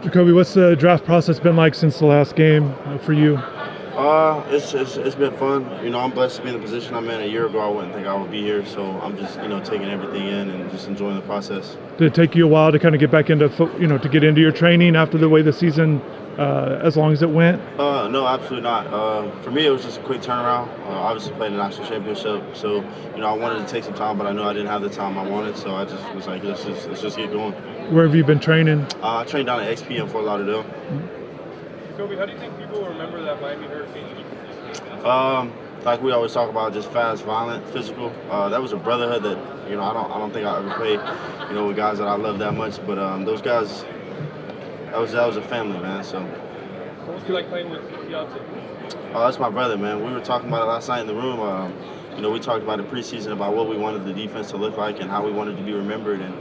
Jakobe, what's the draft process been like since the last game for you? It's been fun. I'm blessed to be in the position I'm in. A year ago, I wouldn't think I would be here, so I'm just taking everything in and just enjoying the process. Did it take you a while to kind of get back into to get into your training after the way the season, as long as it went? No, absolutely not. For me, it was just a quick turnaround. Obviously, playing the national championship, so I wanted to take some time, but I knew I didn't have the time I wanted, so I just was like, let's just get going. Where have you been training? I trained down at XP in Fort Lauderdale. Kobe, how do you think people will remember that Miami Hurricanes defense? Like we always talk about, just fast, violent, physical. That was a brotherhood that I don't think I ever played with guys that I love that much. But those guys, that was a family, man. So. What was it like playing with Fiance? Oh, that's my brother, man. We were talking about it last night in the room. We talked about it preseason about what we wanted the defense to look like and how we wanted to be remembered, and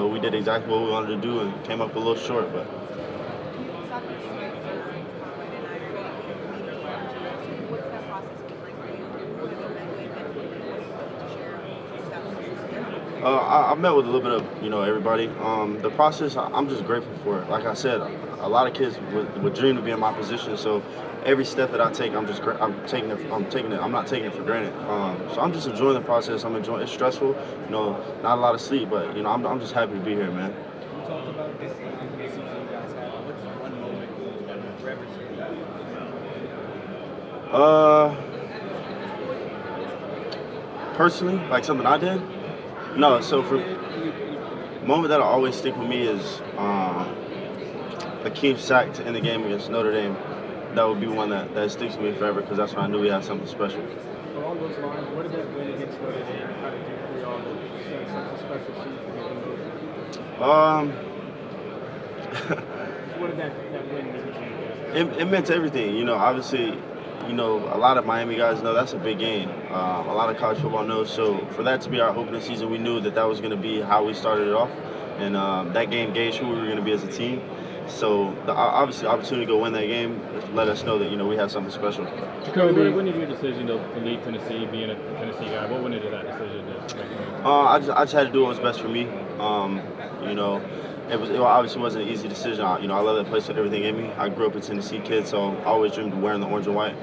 we did exactly what we wanted to do and came up a little short, but. I've met with a little bit of everybody. The process, I'm just grateful for it. Like I said, a lot of kids would dream to be in my position. So every step that I take, I'm taking it. I'm not taking it for granted. So I'm just enjoying the process. I'm enjoying. It's stressful. Not a lot of sleep, but I'm just happy to be here, man. You talked about this season you guys had. What's one moment that will forever stand out? Personally, like something I did. No, so for moment that'll always stick with me is Akeem's sack to end the game against Notre Dame. That would be one that sticks with me forever because that's when I knew we had something special. Along those lines, what did that win against Notre Dame kind of do for y'all to set such a special season? What did that win mean to you? It meant everything. Obviously, a lot of Miami guys know that's a big game. A lot of college football knows. So for that to be our opening season, we knew that was going to be how we started it off, and that game gauged who we were going to be as a team. So obviously, the opportunity to go win that game let us know that we had something special. Jakobe, what went into your decision to leave Tennessee, being a Tennessee guy? What went into that decision to make the move? I just had to do what was best for me. It obviously wasn't an easy decision. I love that place with everything in me. I grew up a Tennessee kid, so I always dreamed of wearing the orange and white.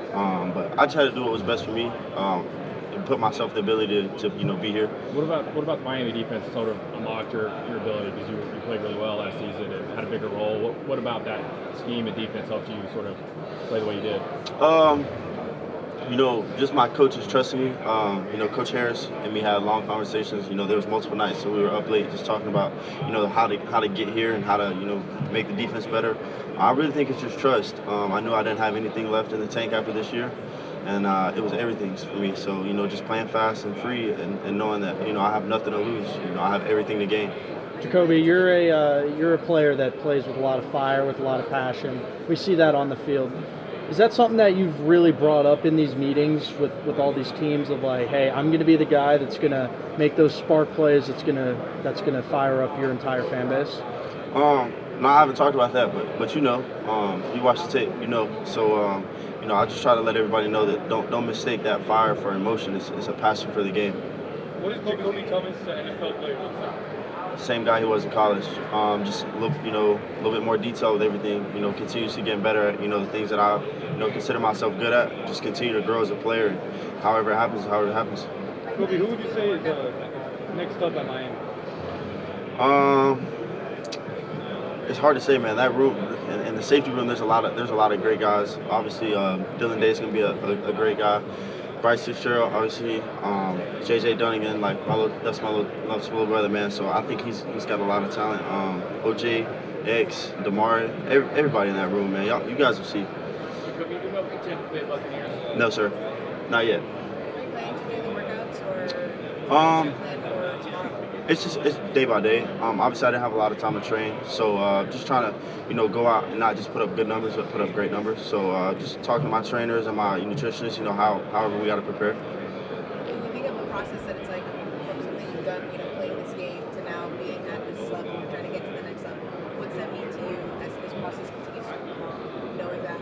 But I just had to do what was best for me. And put myself the ability to be here. What about the Miami defense sort of unlocked your ability because you played really well last season and had a bigger role? What about that scheme and defense helped you sort of play the way you did? Just my coaches trusting me. Coach Harris and me had long conversations. There was multiple nights, so we were up late just talking about, how to get here and how to, make the defense better. I really think it's just trust. I knew I didn't have anything left in the tank after this year, and it was everything for me. So, just playing fast and free and knowing that, I have nothing to lose. I have everything to gain. Jakobe, you're a player that plays with a lot of fire, with a lot of passion. We see that on the field. Is that something that you've really brought up in these meetings with all these teams of like, hey, I'm going to be the guy that's going to make those spark plays that's going to fire up your entire fan base? No, I haven't talked about that, but you watch the tape, So I just try to let everybody know that don't mistake that fire for emotion. It's a passion for the game. What is Jakobe Thomas, the NFL player, looks like? Same guy he was in college. Just look, a little bit more detail with everything. Continuously getting better at, the things that I, consider myself good at. Just continue to grow as a player. And however it happens. Kobe, who would you say is next up at Miami? It's hard to say, man. That room, in the safety room, there's a lot of great guys. Obviously, Dylan Day's gonna be a great guy. Bryce Fitzgerald, obviously, J.J. Dunnigan, that's my little brother, man. So I think he's got a lot of talent. O.J., X, Damari, everybody in that room, man. You guys will see. Could you do well with the Tampa Bay Buccaneers? No, sir, not yet. Are you planning to do the workouts or Um, plan for tomorrow? It's day by day. Obviously, I didn't have a lot of time to train, so just trying to, go out and not just put up good numbers, but put up great numbers. So just talking to my trainers and my nutritionists, however we got to prepare. When you think of the process that it's like from something you've done, playing this game to now being at this level, you're trying to get to the next level. What's that mean to you as this process continues to move on, knowing that,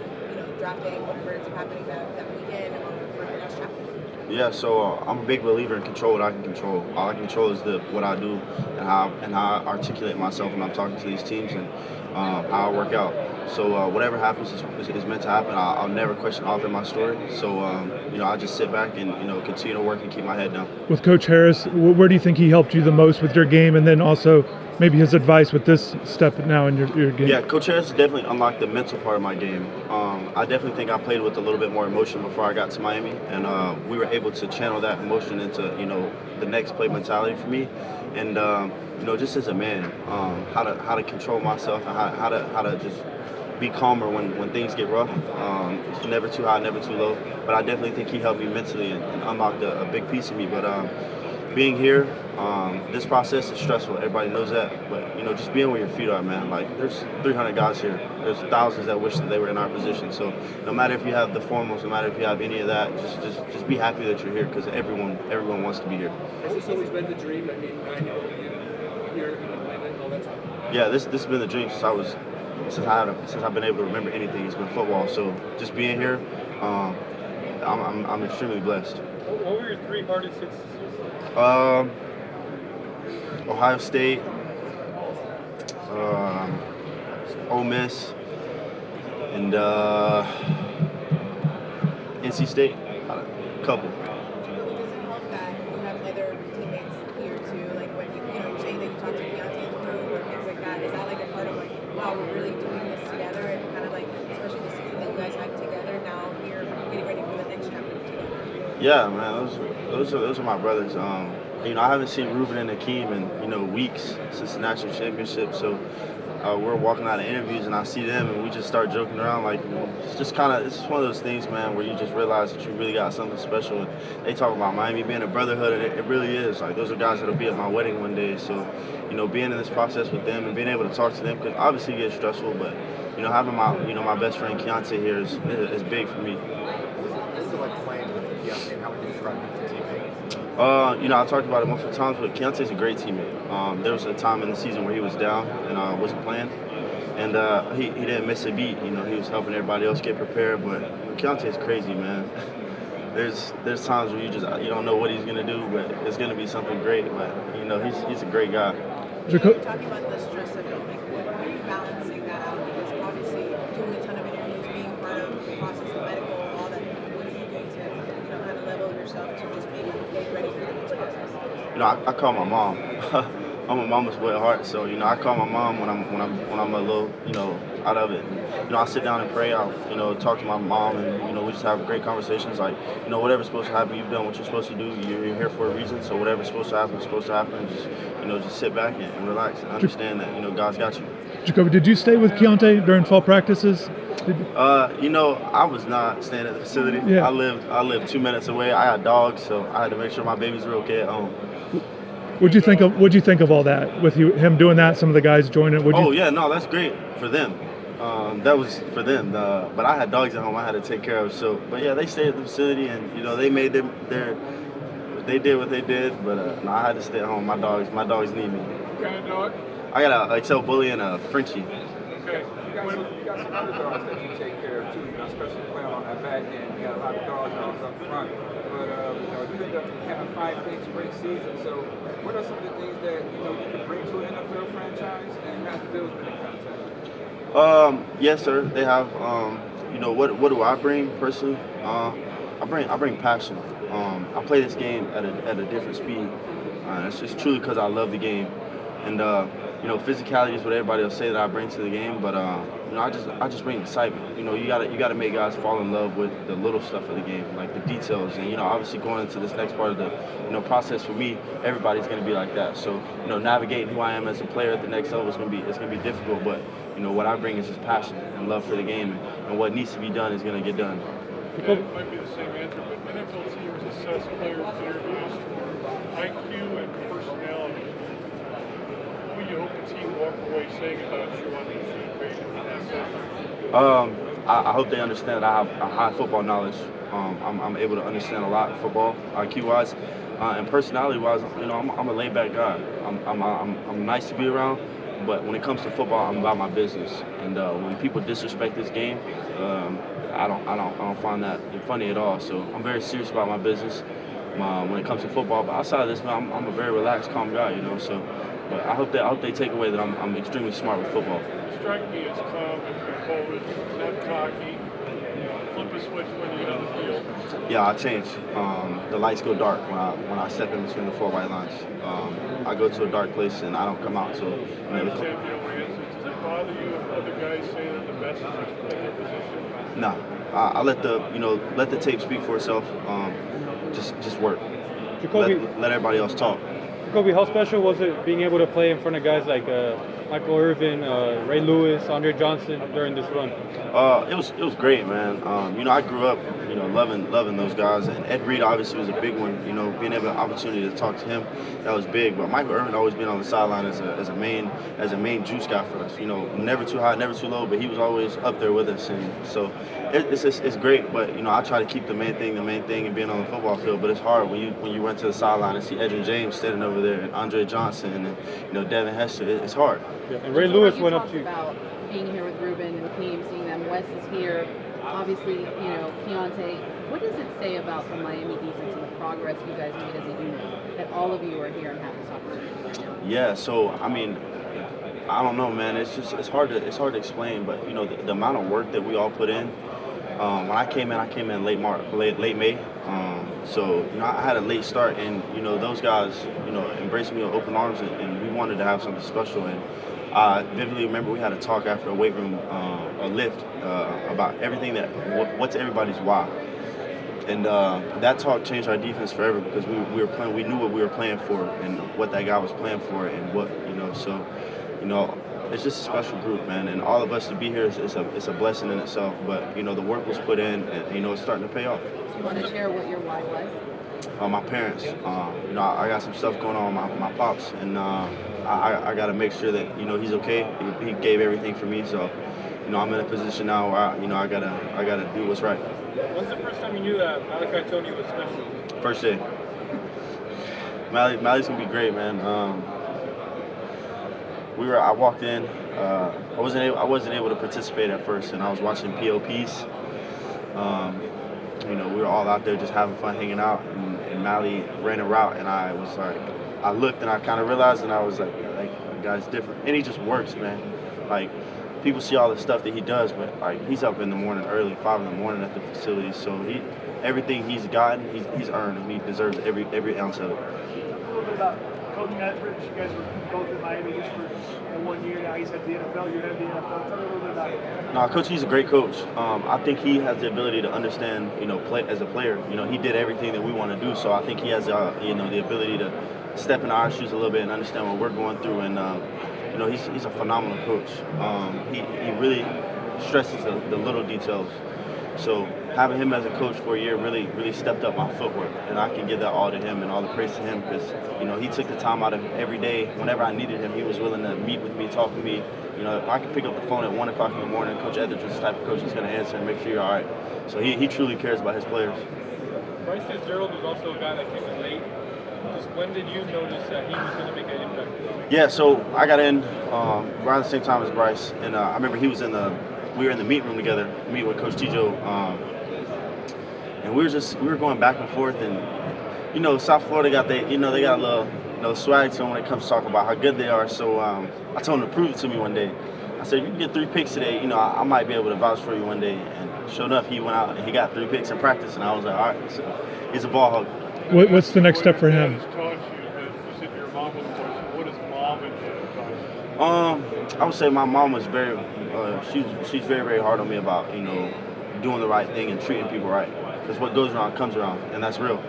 draft day, whatever ends up happening that weekend or for the next chapter? Yeah, so I'm a big believer in control what I can control. All I can control is what I do and how I articulate myself when I'm talking to these teams and how I work out. So whatever happens is meant to happen. I'll never question the author of my story. So I just sit back and continue to work and keep my head down. With Coach Harris, where do you think he helped you the most with your game, and then also maybe his advice with this step now in your game? Yeah, Coach Harris definitely unlocked the mental part of my game. I definitely think I played with a little bit more emotion before I got to Miami, and we were able to channel that emotion into the next play mentality for me, and just as a man, how to control myself and how to just be calmer when things get rough. It's never too high, never too low. But I definitely think he helped me mentally and unlocked a big piece of me. But being here, this process is stressful. Everybody knows that. But just being where your feet are, man. Like there's 300 guys here. There's thousands that wish that they were in our position. So no matter if you have the formals, no matter if you have any of that, just be happy that you're here because everyone wants to be here. Has this always been the dream? I mean, I know you're playing all that time. Yeah, this has been the dream since I've been able to remember anything. It's been football. So just being here, I'm extremely blessed. What were your 3 hardest hits? Ohio State, Ole Miss, and NC State. A couple. Does it help that you have other teammates here too? Like when you say that you talk to Keontae in the room or things like that, is that like a part of like, wow, we're really doing this together and kind of like, especially the season that you guys had together, now you're getting ready for the next chapter together? Yeah, man, those are my brothers. I haven't seen Ruben and Akeem in weeks since the national championship. So we're walking out of interviews and I see them and we just start joking around. Like it's just one of those things, man, where you just realize that you really got something special. And they talk about Miami being a brotherhood, and it really is. Like those are guys that'll be at my wedding one day. So being in this process with them and being able to talk to them, because obviously it gets stressful, but having my best friend Keontae here is big for me. What's it like playing with Keontae, and how would you describe him as a teammate? I talked about it multiple times, but Keontae's a great teammate. There was a time in the season where he was down and wasn't playing, and he didn't miss a beat. He was helping everybody else get prepared, but Keontae's crazy, man. There's times where you don't know what he's gonna do, but it's gonna be something great. But he's a great guy. You're talking about the stress of it. Like, what are you balancing that out? Because obviously, doing a ton of interviews, being part of the process, the medical, all that. What are you doing to kind of level yourself to just being getting ready for the next process? I call my mom. I'm a mama's boy at heart, so I call my mom when I'm a little out of it. I sit down and pray. I'll talk to my mom, and we just have great conversations. Like whatever's supposed to happen, you've done what you're supposed to do. You're here for a reason, so whatever's supposed to happen is supposed to happen. Just sit back and relax and understand that God's got you. Jakobe, did you stay with Keontae during fall practices? I was not staying at the facility. Yeah. I lived 2 minutes away. I had dogs, so I had to make sure my babies were okay at home. What'd you think of all that with him doing that? Some of the guys joining it. Yeah, no, that's great for them. That was for them. But I had dogs at home I had to take care of. So, but yeah, they stayed at the facility, and they made they did what they did. But no, I had to stay at home. My dogs need me. What kind of dog? I got a XL Bully and a Frenchie. Okay. You got some other dogs that you take care of too, especially playing on that back end. You got a lot of dogs up front. But you end up having 5 big great seasons. So what are some of the things that you can bring to an NFL franchise, and has the Bills been in contact? Yes, sir. They have. What do I bring personally? I bring passion. I play this game at a different speed. It's just truly because I love the game, and physicality is what everybody will say that I bring to the game. But I just bring excitement. You gotta make guys fall in love with the little stuff of the game, like the details. And obviously going into this next part of the process for me, everybody's gonna be like that. So navigating who I am as a player at the next level is gonna be difficult. But what I bring is just passion and love for the game, and what needs to be done is gonna get done. It might be the same answer, but NFL teams assess players' interviews for IQ and personality. What would you hope the team walk away saying about you on the feedback and assessment? I hope they understand that I have a high football knowledge. I'm able to understand a lot of football, IQ-wise, and personality-wise. I'm a laid-back guy. I'm nice to be around. But when it comes to football, I'm about my business. And when people disrespect this game, I don't find that funny at all. So I'm very serious about my business. when it comes to football. But outside of this, man, I'm a very relaxed, calm guy, you know. So, but I hope they take away that I'm extremely smart with football. You strike me as calm and composed, not cocky. Flip a switch when you get on the field. Yeah, I change. The lights go dark when I step in between the 4 white lines. I go to a dark place and I don't come out till. I understand if you don't answer. Does it bother you if other guys say they're the best at their position? No, I let the tape speak for itself. Just work. Jakobe, Let everybody else talk. Jakobe, how special was it being able to play in front of guys like Michael Irvin, Ray Lewis, Andre Johnson during this run? It was great, man. I grew up, loving those guys, and Ed Reed obviously was a big one. Being able an opportunity to talk to him, that was big. But Michael Irvin always been on the sideline as a main juice guy for us. Never too high, never too low, but he was always up there with us, and so it's great. But I try to keep the main thing, and being on the football field. But it's hard when you run to the sideline and see Edrin James standing over there, and Andre Johnson, and Devin Hester. It's hard. Yeah, and Ray Lewis went up to. About being here with Ruben and the team, seeing them. Wes is here. Obviously, Keontae. What does it say about the Miami defense and the progress you guys made as a unit that all of you are here and have this opportunity right now? Yeah. So I don't know, man. It's hard to explain, but the amount of work that we all put in. When I came in late May. So I had a late start, and those guys embraced me with open arms, and we wanted to have something special. And I vividly remember we had a talk after a weight room a lift about everything what's everybody's why. And that talk changed our defense forever because we were playing. We knew what we were playing for and what that guy was playing for, and what So it's just a special group, man. And all of us to be here is a blessing in itself. But the work was put in, and it's starting to pay off. Do you want to share what your why was? My parents. I got some stuff going on with my pops, and I got to make sure that he's okay. He gave everything for me, so I'm in a position now where I gotta do what's right. When's the first time you knew that Malachi Tony was special? First day. Mally's gonna be great, man. I walked in. I wasn't able to participate at first, and I was watching POPs. We were all out there just having fun, hanging out, and Mally ran a route, and I was like, I looked and I kind of realized, and I was like, the guy's different, and he just works, man. Like, people see all the stuff that he does, but he's up in the morning early, 5 in the morning at the facility, so everything he's gotten, he's earned, and he deserves every ounce of it. A little bit about Coach Edwards. You guys were both in Miami just for 1 year now. He's at the NFL. You're at the NFL. Tell me a little bit about it. No, Coach, he's a great coach. I think he has the ability to understand, play as a player. He did everything that we want to do, so I think he has, the ability to step in our shoes a little bit and understand what we're going through. And he's a phenomenal coach. He really stresses the little details. So having him as a coach for a year really stepped up my footwork, and I can give that all to him and all the praise to him because he took the time out of every day. Whenever I needed him, he was willing to meet with me, talk to me. If I can pick up the phone at 1 o'clock in the morning, Coach Edwards is the type of coach that's going to answer and make sure you're all right. So he truly cares about his players. Bryce Fitzgerald was also a guy that came in late. Just when did you notice that he was going to make an impact? Yeah, so I got in around the same time as Bryce, and I remember we were in the meeting room together, meeting with Coach Tijo, and we were going back and forth, and South Florida they got a little swag to them when it comes to talking about how good they are. So I told him to prove it to me one day. I said, if you can get 3 picks today, I might be able to vouch for you one day. And sure enough, he went out and he got 3 picks in practice, and I was like, all right. So he's a ball hog. What's the next step for him? You said your mom was close. What is mom and I would say my mom was very, she's very, very hard on me about, doing the right thing and treating people right. Because what goes around comes around, and that's real.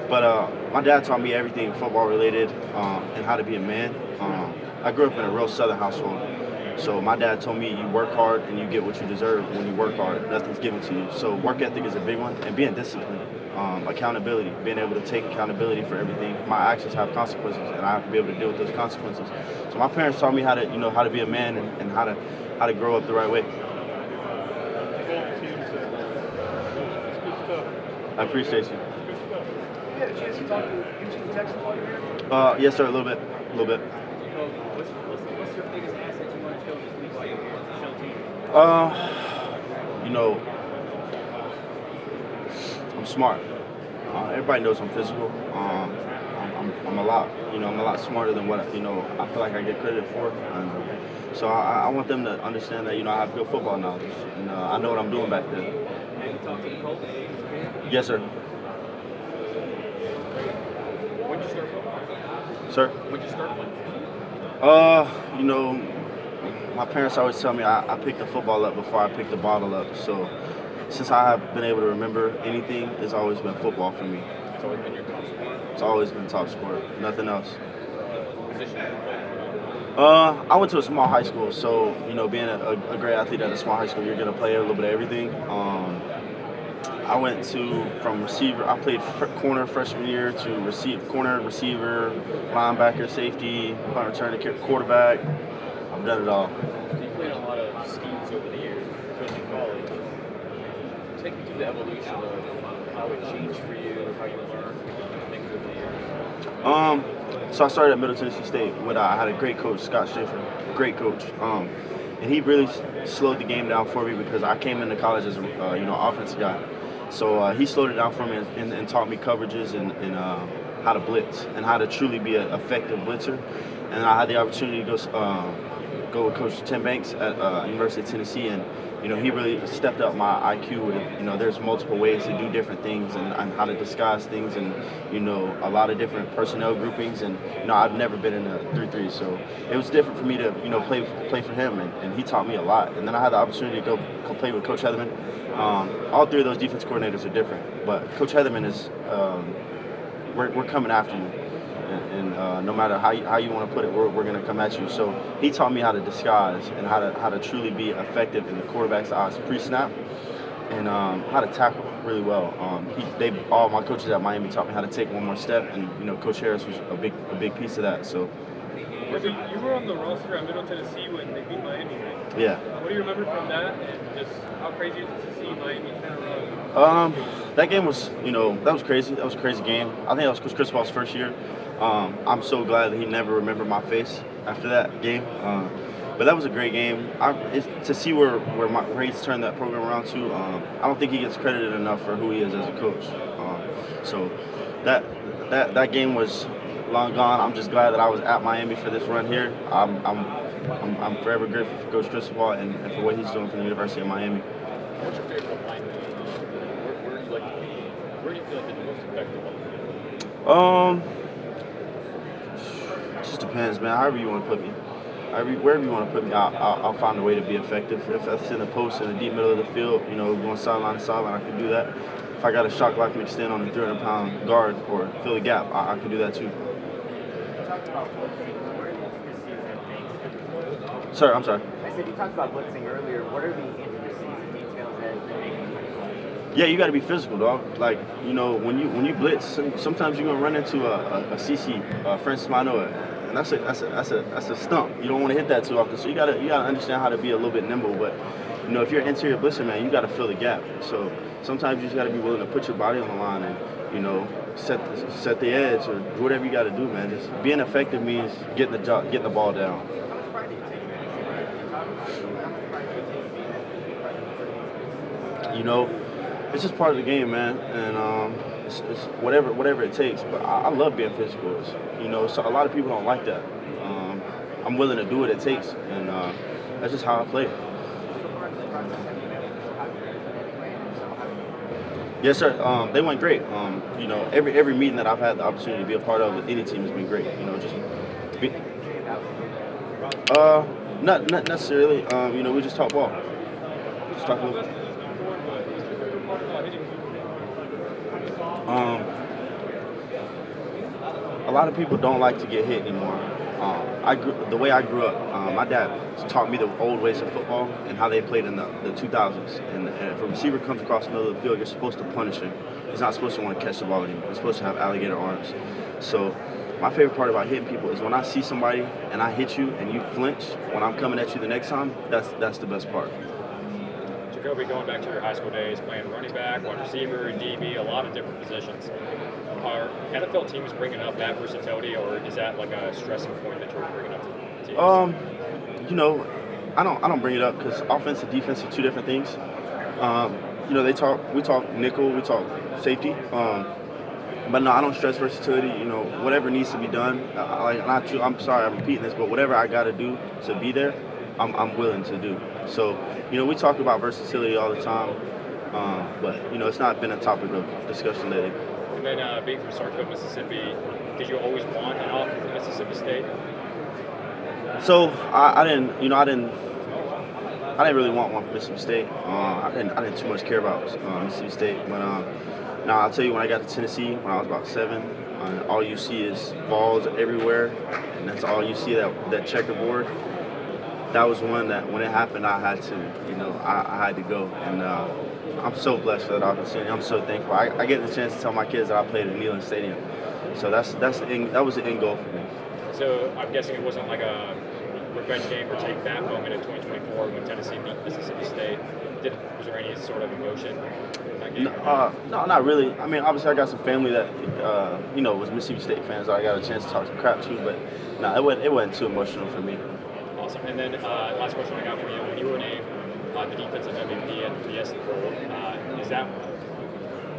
But my dad taught me everything football related and how to be a man. I grew up in a real Southern household. So my dad told me you work hard and you get what you deserve when you work hard. Nothing's given to you. So work ethic is a big one, and being disciplined. Accountability, being able to take accountability for everything. My actions have consequences, and I have to be able to deal with those consequences. So my parents taught me how to, how to be a man and how to grow up the right way. I appreciate you. You had a chance to talk to Houston Texans while you were here? Yes, sir. A little bit. What's your biggest asset you want to show this week while you're here to show team? I'm smart. Everybody knows I'm physical. I'm a lot, I'm a lot smarter than what, I feel like I get credit for. And so I want them to understand that, I have good football knowledge. And I know what I'm doing back there. Have you talked to the coach? Yes, sir. When did you start playing? Sir? When did you start playing? My parents always tell me I picked the football up before I picked the bottle up. So since I have been able to remember anything, it's always been football for me. It's always been your top sport. It's always been top sport, nothing else. Position. I went to a small high school, so being a great athlete at a small high school, you're gonna play a little bit of everything. I went from receiver. I played corner freshman year to corner, receiver, linebacker, safety, punt returner, quarterback. I've done it all. You played a lot of schemes over the years, especially in college. Take me through the evolution of how it changed for you, how you learned things over the years. So I started at Middle Tennessee State. I had a great coach, Scott Schiffer, great coach. And he really slowed the game down for me because I came into college as a offensive guy. So he slowed it down for me and taught me coverages and how to blitz and how to truly be an effective blitzer. And I had the opportunity to go with Coach Tim Banks at University of Tennessee, and he really stepped up my IQ with there's multiple ways to do different things and how to disguise things and a lot of different personnel groupings, and I've never been in a 3-3, so it was different for me to play for him, and he taught me a lot. And then I had the opportunity to go play with Coach Heatherman. All three of those defense coordinators are different, but Coach Heatherman is we're coming after you. And no matter how you want to put it, we're going to come at you. So he taught me how to disguise and how to truly be effective in the quarterback's eyes pre-snap, and how to tackle really well. All my coaches at Miami taught me how to take one more step, and Coach Harris was a big piece of that. So. You were on the roster at Middle Tennessee when they beat Miami, right? Yeah. What do you remember from that, and just how crazy is it to see Miami turn around? That game was, that was crazy. That was a crazy game. I think that was Coach Cristobal's first year. I'm so glad that he never remembered my face after that game. But that was a great game. To see where he's turned that program around to, I don't think he gets credited enough for who he is as a coach. So that game was long gone. I'm just glad that I was at Miami for this run here. I'm forever grateful for Coach Cristobal and for what he's doing for the University of Miami. What's your favorite line? Where do you like to be? Where do you feel like you're the most effective? It just depends, man. However you want to put me. Wherever you want to put me, I'll find a way to be effective. If that's in the post in the deep middle of the field, going sideline to sideline, I can do that. If I got a shot clock to extend on a 300-pound guard or fill the gap, I can do that too. Sir, I'm sorry. I said you talked about blitzing earlier. What are the intricacies and details that make it? Yeah, you got to be physical, dog. Like, when you blitz, sometimes you're gonna run into a CC, Francis Manoa, and that's a stump. You don't want to hit that too often. So you gotta understand how to be a little bit nimble. But if you're an interior blitzer, man, you got to fill the gap. So sometimes you just got to be willing to put your body on the line and set the edge or whatever you got to do, man. Just being effective means getting the ball down. It's just part of the game, man, and it's whatever it takes. But I love being physical. So a lot of people don't like that. I'm willing to do what it takes, and that's just how I play. Yes, sir. They went great. Every meeting that I've had the opportunity to be a part of with any team has been great. Not necessarily. We just talk ball. Just talk a little bit. A lot of people don't like to get hit anymore. The way I grew up, my dad taught me the old ways of football and how they played in the 2000s. And if a receiver comes across the middle of the field, you're supposed to punish him. He's not supposed to want to catch the ball anymore. He's supposed to have alligator arms. So my favorite part about hitting people is when I see somebody and I hit you and you flinch when I'm coming at you the next time, that's the best part. Jakobe, going back to your high school days, playing running back, wide receiver, DB, a lot of different positions. Are NFL teams bringing up that versatility, or is that like a stressing point that you're bringing up to teams? I don't bring it up because offense and defense are two different things. We talk nickel, we talk safety. But no, I don't stress versatility. You know, whatever needs to be done. I'm sorry, I'm repeating this, but whatever I got to do to be there, I'm willing to do. So, you know, we talk about versatility all the time, but you know, it's not been a topic of discussion lately. And then being from Starkville, Mississippi, did you always want an offer from Mississippi State? So I didn't, you know, I didn't really want one from Mississippi State. I didn't too much care about Mississippi State, but now I'll tell you, when I got to Tennessee when I was about 7, all you see is balls everywhere, and that's all you see, that checkerboard. That was one that when it happened, I had to, you know, I had to go, and I'm so blessed for that opportunity. I'm so thankful. I get the chance to tell my kids that I played at Neyland Stadium, so that was the end goal for me. So I'm guessing it wasn't like a revenge game or take that moment in 2024 when Tennessee beat Mississippi State. Was there any sort of emotion in that game? No, not really. I mean, obviously I got some family that you know, was Mississippi State fans, so I got a chance to talk some crap too. But no, it wasn't too emotional for me. Awesome. And then last question I got for you: when you were named the defensive MVP at the Fiesta Bowl, is that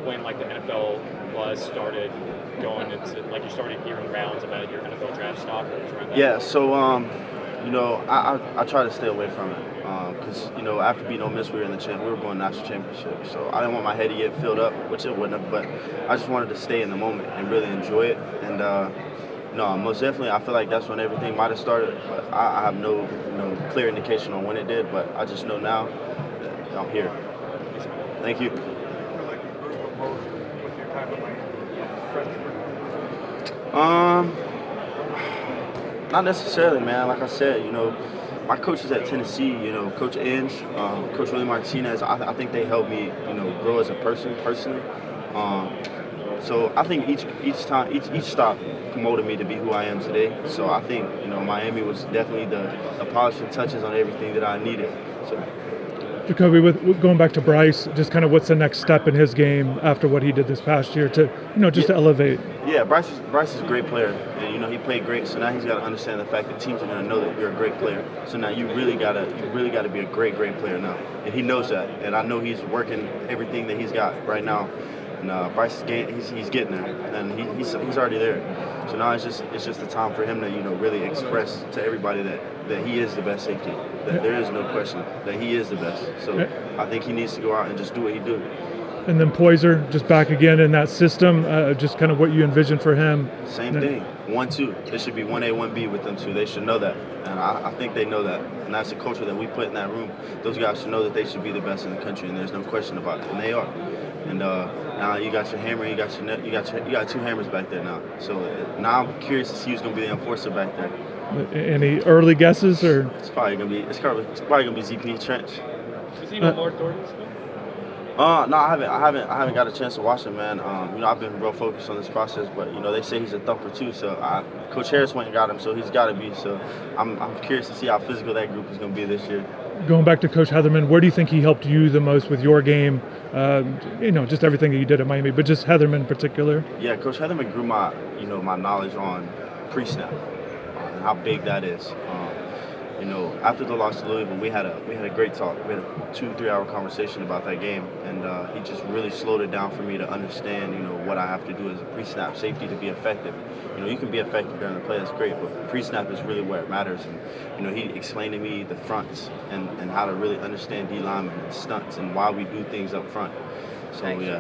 when like the NFL buzz started going into, like, you started hearing rounds about your NFL draft stock? Yeah. So you know, I try to stay away from it because you know, after beating Ole Miss, we were going national championship. So I didn't want my head to get filled up, which it wouldn't have. But I just wanted to stay in the moment and really enjoy it. And no, most definitely, I feel like that's when everything might have started. But I have no clear indication on when it did. But I just know now that I'm here. Thank you. Not necessarily, man. Like I said, you know, my coaches at Tennessee, you know, Coach Inge, Coach Willie Martinez, I think they helped me, you know, grow as a person personally. So I think each stop promoted me to be who I am today. So I think, you know, Miami was definitely the polishing touches on everything that I needed. So. Jakobe, with going back to Bryce, just kind of what's the next step in his game after what he did this past year to, you know, just to elevate? Yeah, Bryce is a great player, and you know, he played great. So now he's got to understand the fact that teams are going to know that you're a great player. So now you really gotta be a great player now, and he knows that. And I know he's working everything that he's got right now. And Bryce he's getting there, and he's already there. So now it's just the time for him to, you know, really express to everybody that he is the best safety. That there is no question that he is the best. So I think he needs to go out and just do what he do. And then Poyser just back again in that system, just kind of what you envision for him. Same thing, 1-2. It should be 1A, 1B with them two. They should know that, and I think they know that. And that's the culture that we put in that room. Those guys should know that they should be the best in the country, and there's no question about it, and they are. And now you got your hammer, you got two hammers back there now. So now I'm curious to see who's gonna be the enforcer back there. Any early guesses, or? It's probably gonna be ZP Trench. Has he know Mark Thornton's film? No, I haven't got a chance to watch him, man. You know, I've been real focused on this process, but you know, they say he's a thumper too. So Coach Harris went and got him, so he's got to be. So I'm curious to see how physical that group is going to be this year. Going back to Coach Heatherman, where do you think he helped you the most with your game? You know, just everything that you did at Miami, but just Heatherman in particular. Yeah, Coach Heatherman grew my knowledge on pre-snap and how big that is. You know, after the loss to Louisville, we had a great talk. We had a 2-3 hour conversation about that game, and he just really slowed it down for me to understand, you know, what I have to do as a pre-snap safety to be effective. You know, you can be effective during the play, that's great, but pre-snap is really where it matters. And you know, he explained to me the fronts and how to really understand D linemen and stunts and why we do things up front. So yeah.